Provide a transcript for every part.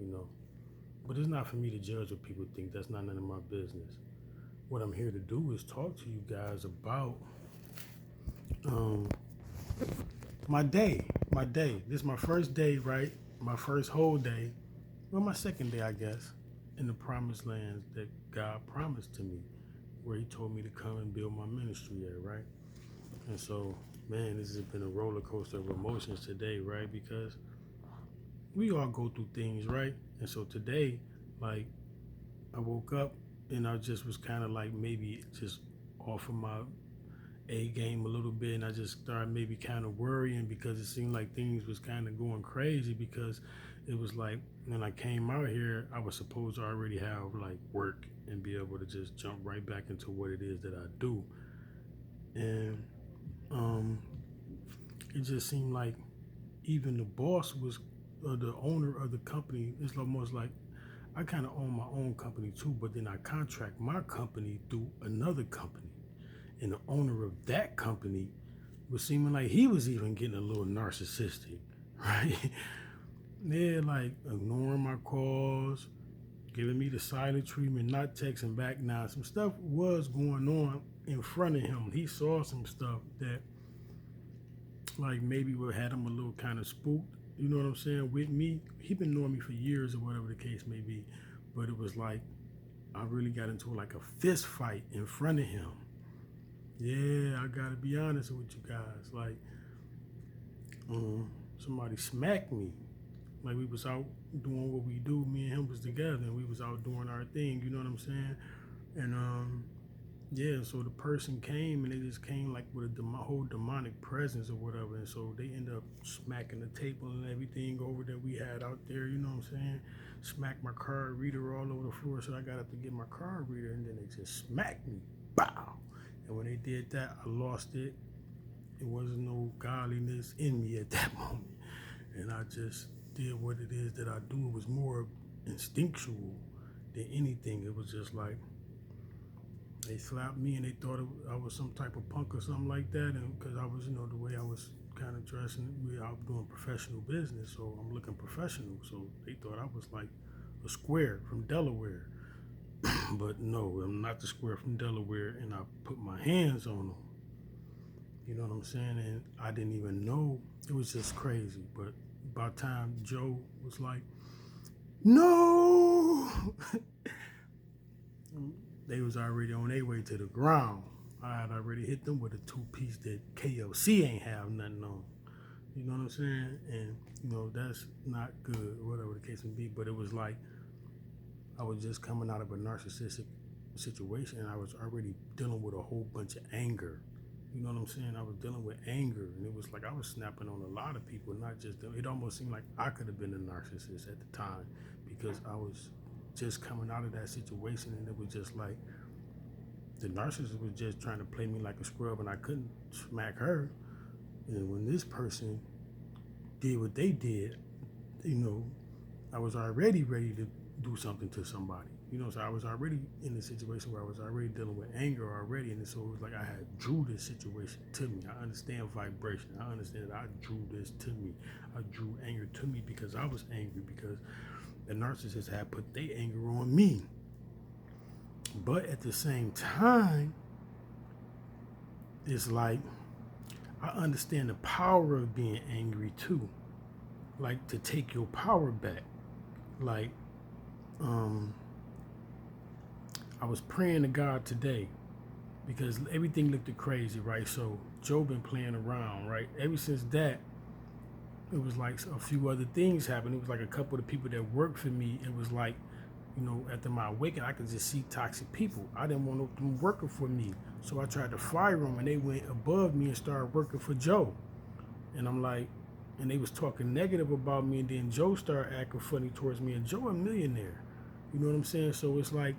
you know. But it's not for me to judge what people think. That's not none of my business. What I'm here to do is talk to you guys about um, my day. My day. This is my first day, right? My first whole day. Well, my second day, I guess, in the promised lands that God promised to me, where He told me to come and build my ministry at, right? And so, man, this has been a roller coaster of emotions today, right? Because we all go through things, right? And so today, like, I woke up and I just was kind of like maybe just off of my A game a little bit, and I just started maybe kind of worrying because it seemed like things was kind of going crazy because it was like when I came out here, I was supposed to already have like work and be able to just jump right back into what it is that I do, and um, it just seemed like even the boss was the owner of the company. It's almost like I kind of own my own company too, but then I contract my company through another company. And the owner of that company was seeming like he was even getting a little narcissistic, right? Yeah, like ignoring my calls, giving me the silent treatment, not texting back. Now, some stuff was going on in front of him. He saw some stuff that, like, maybe what had him a little kind of spooked. You know what I'm saying? With me, he been knowing me for years or whatever the case may be, but it was like I really got into like a fist fight in front of him. Yeah, I gotta be honest with you guys. Like, somebody smacked me. Like we was out doing what we do. Me and him was together, and we was out doing our thing. You know what I'm saying? And yeah. So the person came, and they just came like with a whole demonic presence or whatever. And so they end up smacking the table and everything over that we had out there. You know what I'm saying? Smacked my card reader all over the floor. So I got up to get my card reader, and then they just smacked me. Bow. And when they did that, I lost it. It wasn't no godliness in me at that moment. And I just did what it is that I do. It was more instinctual than anything. It was just like they slapped me and they thought I was some type of punk or something like that. And because I was, the way I was kind of dressing, we out doing professional business. So I'm looking professional. So they thought I was like a square from Delaware. But no, I'm not the square from Delaware. And I put my hands on them. You know what I'm saying? And I didn't even know. It was just crazy. But by the time Joe was like, no, they was already on their way to the ground. I had already hit them with a two-piece that KLC ain't have nothing on. You know what I'm saying? And, that's not good, whatever the case may be. But it was like I was just coming out of a narcissistic situation, and I was already dealing with a whole bunch of anger. You know what I'm saying? I was dealing with anger, and it was like I was snapping on a lot of people, not just them. It almost seemed like I could have been a narcissist at the time because I was just coming out of that situation, and it was just like the narcissist was just trying to play me like a scrub, and I couldn't smack her. And when this person did what they did, I was already ready to do something to somebody. So I was already in a situation where I was already dealing with anger already, and so it was like I had drew this situation to me. I understand vibration. I understand that I drew this to me. I drew anger to me because I was angry because the narcissist had put their anger on me. But at the same time, it's like I understand the power of being angry too. Like to take your power back. Like, I was praying to God today because everything looked crazy, right? So Joe been playing around, right? Ever since that, it was like a few other things happened. It was like a couple of the people that worked for me. It was like, after my awakening, I could just see toxic people. I didn't want them working for me. So I tried to fire them, and they went above me and started working for Joe. And I'm like, and they was talking negative about me, and then Joe started acting funny towards me, and Joe a millionaire. You know what I'm saying? So it's like,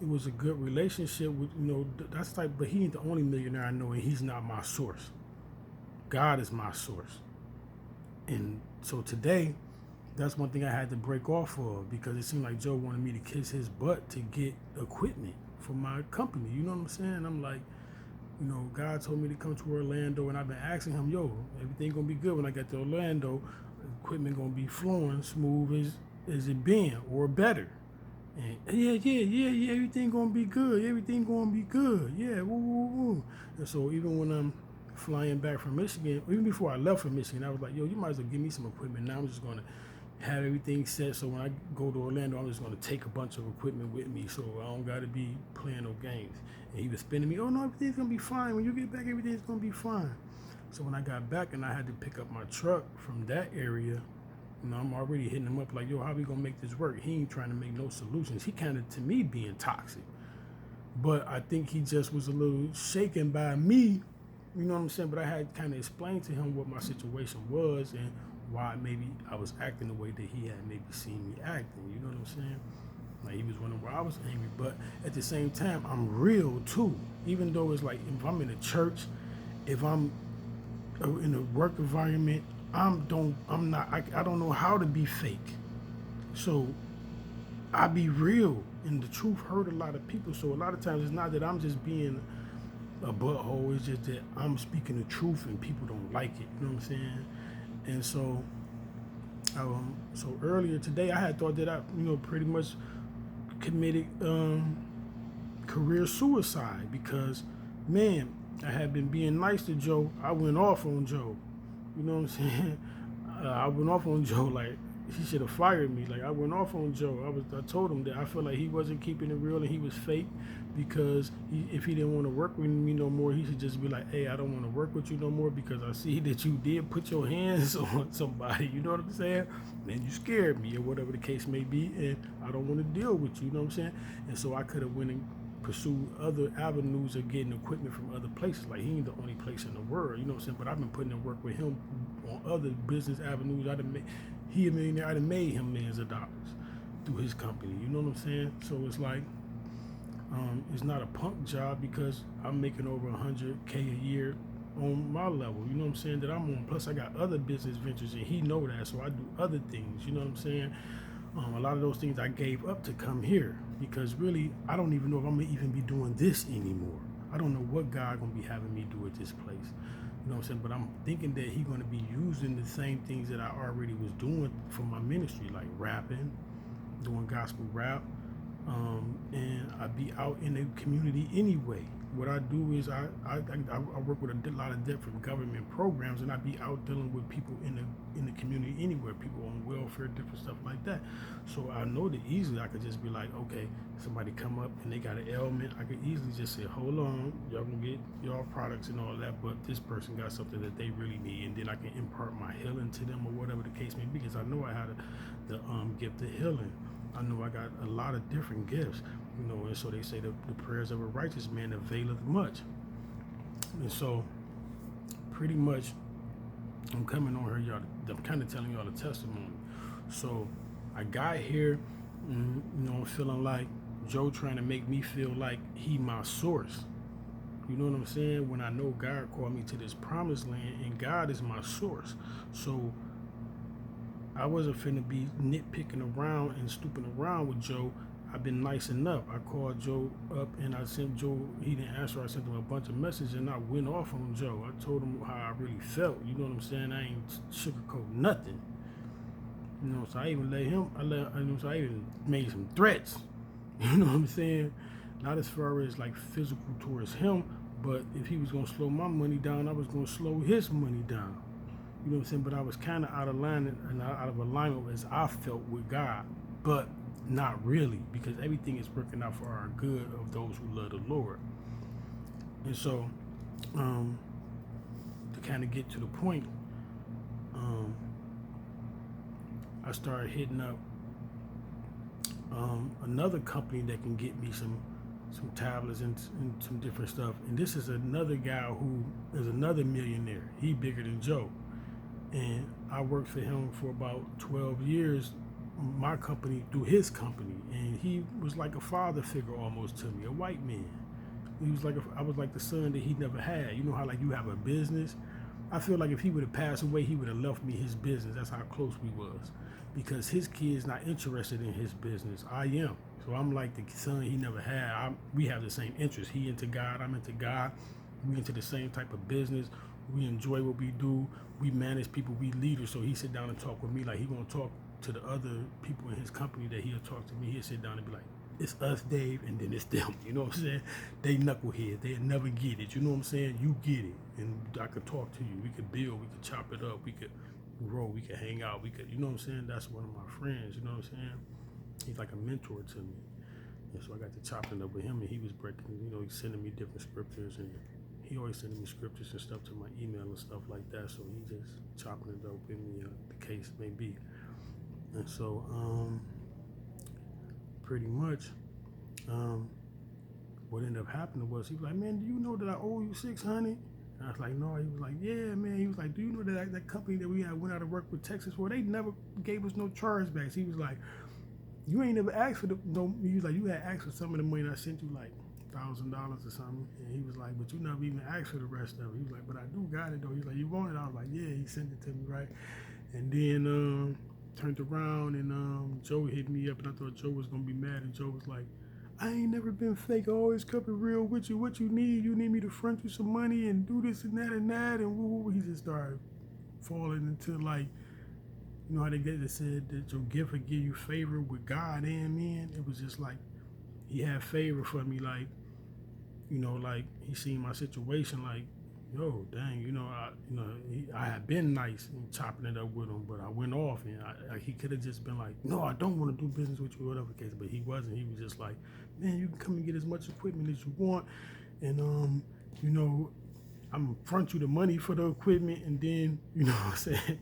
it was a good relationship with, that's type, but he ain't the only millionaire I know, and he's not my source. God is my source. And so today, that's one thing I had to break off of because it seemed like Joe wanted me to kiss his butt to get equipment for my company. You know what I'm saying? I'm like, God told me to come to Orlando, and I've been asking him, everything gonna be good when I get to Orlando. Equipment gonna be flowing smooth as is it been or better? And yeah, everything gonna be good. Everything gonna be good. Yeah, woo, woo, woo. And so even when I'm flying back from Michigan, even before I left from Michigan, I was like, yo, you might as well give me some equipment. Now I'm just gonna have everything set. So when I go to Orlando, I'm just gonna take a bunch of equipment with me, so I don't gotta be playing no games. And he was spinning me, oh no, everything's gonna be fine. When you get back, everything's gonna be fine. So when I got back and I had to pick up my truck from that area, I'm already hitting him up like, yo, how we gonna make this work? He ain't trying to make no solutions. He kind of, to me, being toxic. But I think he just was a little shaken by me, you know what I'm saying? But I had kind of explained to him what my situation was and why maybe I was acting the way that he had maybe seen me acting, you know what I'm saying? Like he was wondering why I was angry. But at the same time, I'm real too. Even though it's like if I'm in a church, if I'm in a work environment, I don't know how to be fake. So I be real, and the truth hurt a lot of people. So a lot of times it's not that I'm just being a butthole. It's just that I'm speaking the truth and people don't like it. You know what I'm saying? And so earlier today I had thought that I, pretty much committed career suicide because, man, I had been being nice to Joe. I went off on Joe. You know what I'm saying? I went off on Joe like he should have fired me. Like I went off on Joe. I told him that I felt like he wasn't keeping it real and he was fake because if he didn't want to work with me no more, he should just be like, hey, I don't want to work with you no more because I see that you did put your hands on somebody. You know what I'm saying? And you scared me or whatever the case may be, and I don't want to deal with you. You know what I'm saying? And so I could have went and pursue other avenues of getting equipment from other places. Like he ain't the only place in the world, you know what I'm saying? But I've been putting in work with him on other business avenues. He a millionaire. I'd have made him millions of dollars through his company. You know what I'm saying? So it's like, it's not a punk job because I'm making over 100K a year on my level. You know what I'm saying? That I'm on. Plus I got other business ventures and he know that. So I do other things. You know what I'm saying? A lot of those things I gave up to come here because really I don't even know if I'm gonna even be doing this anymore. I don't know what God gonna be having me do at this place. You know what I'm saying? But I'm thinking that He's gonna be using the same things that I already was doing for my ministry, like rapping, doing gospel rap, and I be out in the community anyway. What I do is I work with a lot of different government programs, and I be out dealing with people in the community anywhere, people on welfare, different stuff like that. So I know that easily I could just be like, okay, somebody come up and they got an ailment, I could easily just say, hold on, y'all can get y'all products and all that, but this person got something that they really need, and then I can impart my healing to them or whatever the case may be, because I know I had the gift of healing. I know I got a lot of different gifts, and so they say the prayers of a righteous man availeth much. And so pretty much I'm coming on here, y'all. I'm kind of telling y'all the testimony. So I got here, feeling like Joe trying to make me feel like he my source. You know what I'm saying? When I know God called me to this promised land and God is my source. So I wasn't finna be nitpicking around and stooping around with Joe. I've been nice enough. I called Joe up and I sent Joe, he didn't answer, I sent him a bunch of messages and I went off on Joe. I told him how I really felt, you know what I'm saying? I ain't sugarcoat nothing. So I even I even made some threats, you know what I'm saying? Not as far as like physical towards him, but if he was gonna slow my money down, I was gonna slow his money down. You know what I'm saying? But I was kind of out of line and out of alignment as I felt with God. But not really, because everything is working out for our good of those who love the Lord. And so, to kind of get to the point, I started hitting up another company that can get me some tablets and some different stuff. And this is another guy who is another millionaire. He bigger than Joe. And I worked for him for about 12 years, my company through his company, and he was like a father figure almost to me, a white man. He was like I was like the son that he never had. You know how like you have a business? I feel like if he would have passed away, he would have left me his business. That's how close we was, because his kid's not interested in his business. I am. So I'm like the son he never had. We have the same interests. He into God, I'm into God. We into the same type of business. We enjoy what we do. We manage people. We leaders. So he sit down and talk with me like he gonna talk to the other people in his company that he'll talk to me, he'll sit down and be like, it's us, Dave, and then it's them. You know what I'm saying? They knuckleheads. They'll never get it. You know what I'm saying? You get it. And I could talk to you. We could build. We could chop it up. We could grow. We could hang out. We could, you know what I'm saying? That's one of my friends. You know what I'm saying? He's like a mentor to me. And so I got to chopping up with him, and he was breaking, he's sending me different scriptures, and he always sending me scriptures and stuff to my email and stuff like that. So he just chopping it up with me, the case may be. And so, pretty much, what ended up happening was he was like, man, do you know that I owe you $600? And I was like, no. He was like, yeah, man. He was like, do you know that company that we had went out of work with Texas for, they never gave us no chargebacks. He was like, you ain't never asked for he was like, you had asked for some of the money and I sent you like $1,000 or something. And he was like, but you never even asked for the rest of it. He was like, but I do got it though. He was like, you want it? I was like, yeah. He sent it to me, right? And then turned around and Joe hit me up, and I thought Joe was gonna be mad, and Joe was like, I ain't never been fake. I always kept it real with you. What you need me to front you some money and do this and that, and woo. He just started falling into like, you know how they said that your gift would give you favor with God and men. It was just like he had favor for me, like, like he seen my situation, like, yo, dang, I had been nice and chopping it up with him, but I went off, and he could have just been like, no, I don't want to do business with you, whatever the case, but he wasn't. He was just like, man, you can come and get as much equipment as you want, and I'm front you the money for the equipment, and then, you know what I'm saying?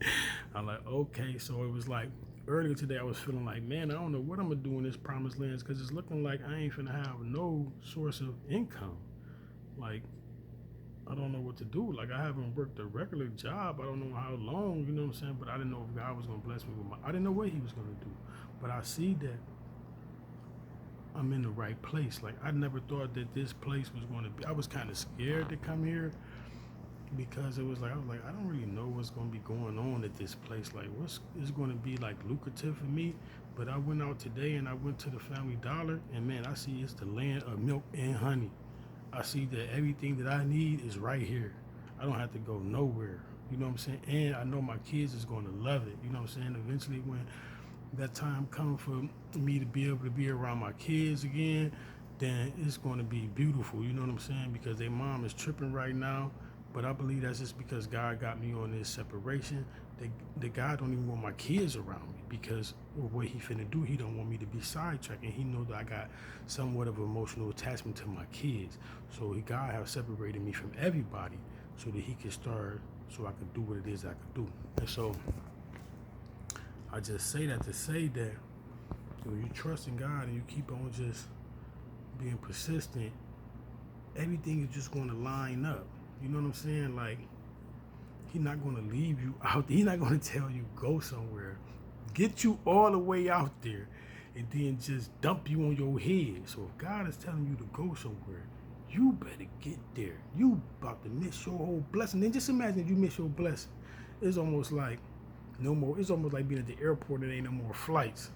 I'm like, okay. So it was like, earlier today I was feeling like, man, I don't know what I'm gonna do in this promised lands, because it's looking like I ain't finna have no source of income. Like, I don't know what to do. Like, I haven't worked a regular job. I don't know how long, you know what I'm saying? But I didn't know if God was gonna bless me with I didn't know what he was gonna do. But I see that I'm in the right place. Like, I never thought that this place was gonna be, I was kind of scared to come here, because it was like, I don't really know what's going to be going on at this place. Like, what's is going to be like lucrative for me? But I went out today and I went to the Family Dollar, and man, I see it's the land of milk and honey. I see that everything that I need is right here. I don't have to go nowhere. You know what I'm saying? And I know my kids is going to love it. You know what I'm saying? Eventually, when that time comes for me to be able to be around my kids again, then it's going to be beautiful. You know what I'm saying? Because their mom is tripping right now. But I believe that's just because God got me on this separation. That God don't even want my kids around me, because what he finna do, he don't want me to be sidetracked. And he knows that I got somewhat of emotional attachment to my kids. So God have separated me from everybody so that he can start, so I can do what it is I could do. And so I just say that to say that when you trust in God and you keep on just being persistent, everything is just going to line up. You know what I'm saying? Like, he's not going to leave you out there. He's not going to tell you go somewhere, get you all the way out there, and then just dump you on your head. So if God is telling you to go somewhere, you better get there. You about to miss your whole blessing. Then just imagine if you miss your blessing. It's almost like no more. It's almost like being at the airport and ain't no more flights.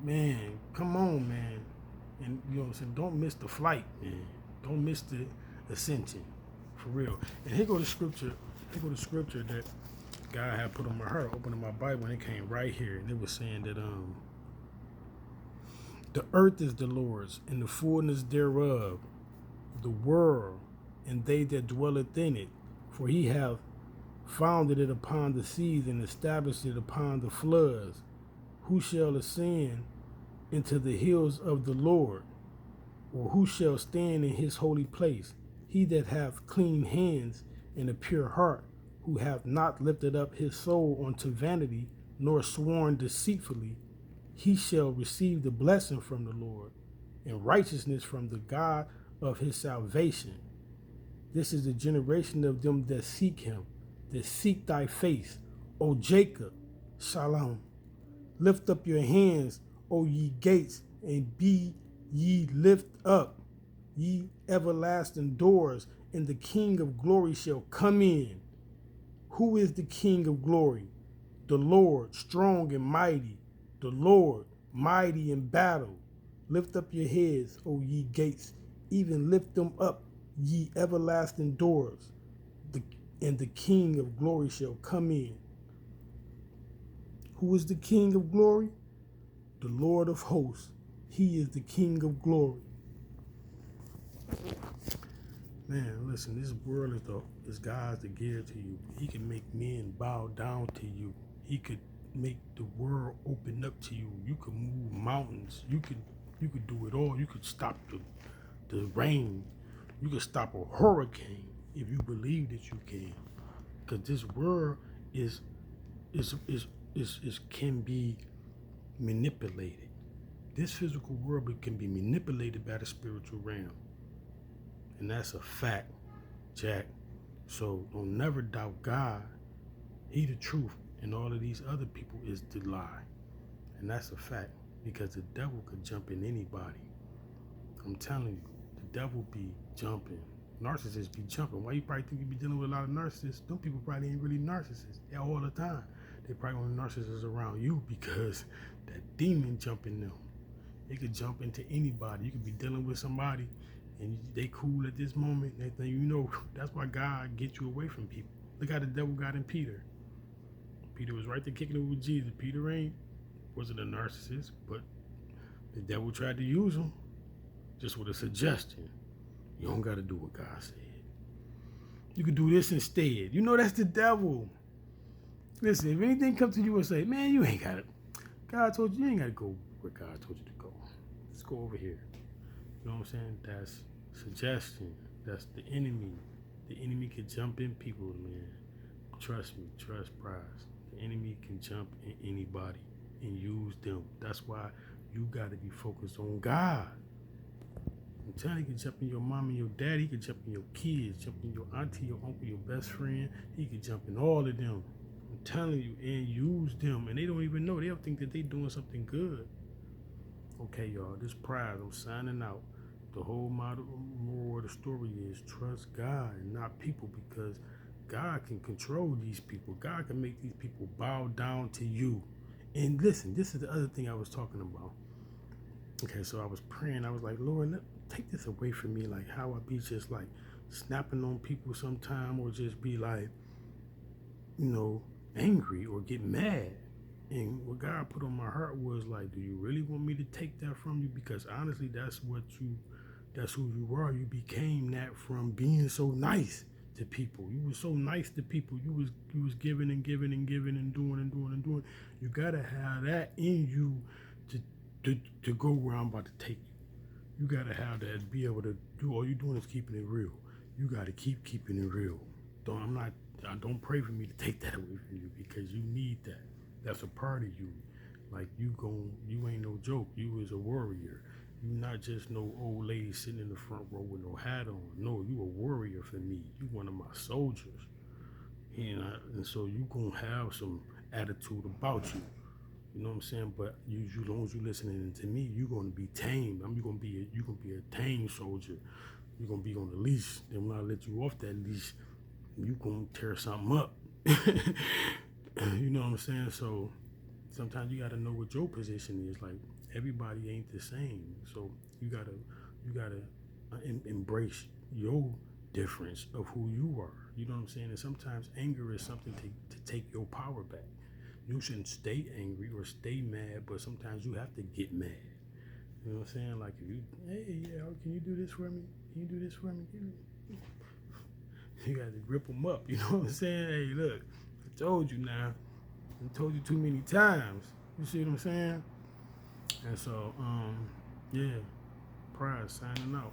Man, come on, man. And you know what I'm saying? Don't miss the flight, man. Don't miss the ascension. For real. And here go the scripture that God had put on my heart, opening my Bible, and it came right here. And it was saying that the earth is the Lord's, and the fullness thereof, the world, and they that dwelleth in it. For he hath founded it upon the seas, and established it upon the floods. Who shall ascend into the hills of the Lord? Or who shall stand in his holy place? He that hath clean hands and a pure heart, who hath not lifted up his soul unto vanity, nor sworn deceitfully, he shall receive the blessing from the Lord, and righteousness from the God of his salvation. This is the generation of them that seek him, that seek thy face, O Jacob. Shalom. Lift up your hands, O ye gates, and be ye lift up, ye everlasting doors, and the King of glory shall come in. Who is the King of glory? The Lord, strong and mighty, the Lord, mighty in battle. Lift up your heads, O ye gates, even lift them up, ye everlasting doors, and the King of glory shall come in. Who is the King of glory? The Lord of hosts. He is the King of glory. Man, listen, this world is God's to give to you. He can make men bow down to you. He could make the world open up to you. You could move mountains. You could do it all. You could stop the rain. You could stop a hurricane if you believe that you can. Because this world is can be manipulated. This physical world can be manipulated by the spiritual realm. And that's a fact, Jack. So don't never doubt God. He the truth. And all of these other people is the lie. And that's a fact. Because the devil could jump in anybody. I'm telling you, the devil be jumping. Narcissists be jumping. Why you probably think you be dealing with a lot of narcissists? Them people probably ain't really narcissists. They're all the time. They probably only narcissists around you because that demon jumping them. They could jump into anybody. You could be dealing with somebody and they cool at this moment. They think, that's why God gets you away from people. Look how the devil got in Peter. Peter was right there kicking it with Jesus. Peter wasn't a narcissist, but the devil tried to use him just with a suggestion. You don't got to do what God said. You could do this instead. That's the devil. Listen, if anything comes to you and say, man, you ain't got it. God told you ain't got to go where God told you to go. Let's go over here. You know what I'm saying? That's suggestion. That's the enemy. The enemy can jump in people, man. Trust me. Trust Prize. The enemy can jump in anybody and use them. That's why you got to be focused on God. I'm telling you, he can jump in your mom and your daddy. He can jump in your kids, jump in your auntie, your uncle, your best friend. He can jump in all of them. I'm telling you, and use them. And they don't even know. They don't think that they doing something good. Okay, y'all, this Prize, I'm signing out. The whole moral of the story is trust God and not people, because God can control these people. God can make these people bow down to you. And listen, this is the other thing I was talking about. Okay, so I was praying. I was like, Lord, take this away from me. Like how I be just like snapping on people sometime, or just be like, angry or get mad. And what God put on my heart was like, do you really want me to take that from you? Because honestly, that's who you are. You became that from being so nice to people. You were so nice to people. You was giving and giving and giving and doing and doing and doing. You gotta have that in you to go where I'm about to take you. You gotta have that, be able to do. All you're doing is keeping it real. You gotta keep keeping it real. Don't pray for me to take that away from you, because you need that. That's a part of you. Like you ain't no joke. You is a warrior. You not just no old lady sitting in the front row with no hat on. No, you a warrior for me. You one of my soldiers. And so you gonna have some attitude about you. You know what I'm saying? But as long as you listening to me, you gonna be tamed. You gonna be a tame soldier. You gonna be on the leash. Then when I let you off that leash, you gonna tear something up. You know what I'm saying? So sometimes you gotta know what your position is. Like everybody ain't the same. So you gotta embrace your difference of who you are. You know what I'm saying? And sometimes anger is something to take your power back. You shouldn't stay angry or stay mad, but sometimes you have to get mad. You know what I'm saying? Like if you, can you do this for me? Can you do this for me? You got to grip them up. You know what I'm saying? Hey, look, I told you now. I told you too many times. You see what I'm saying? And so, Prize signing out.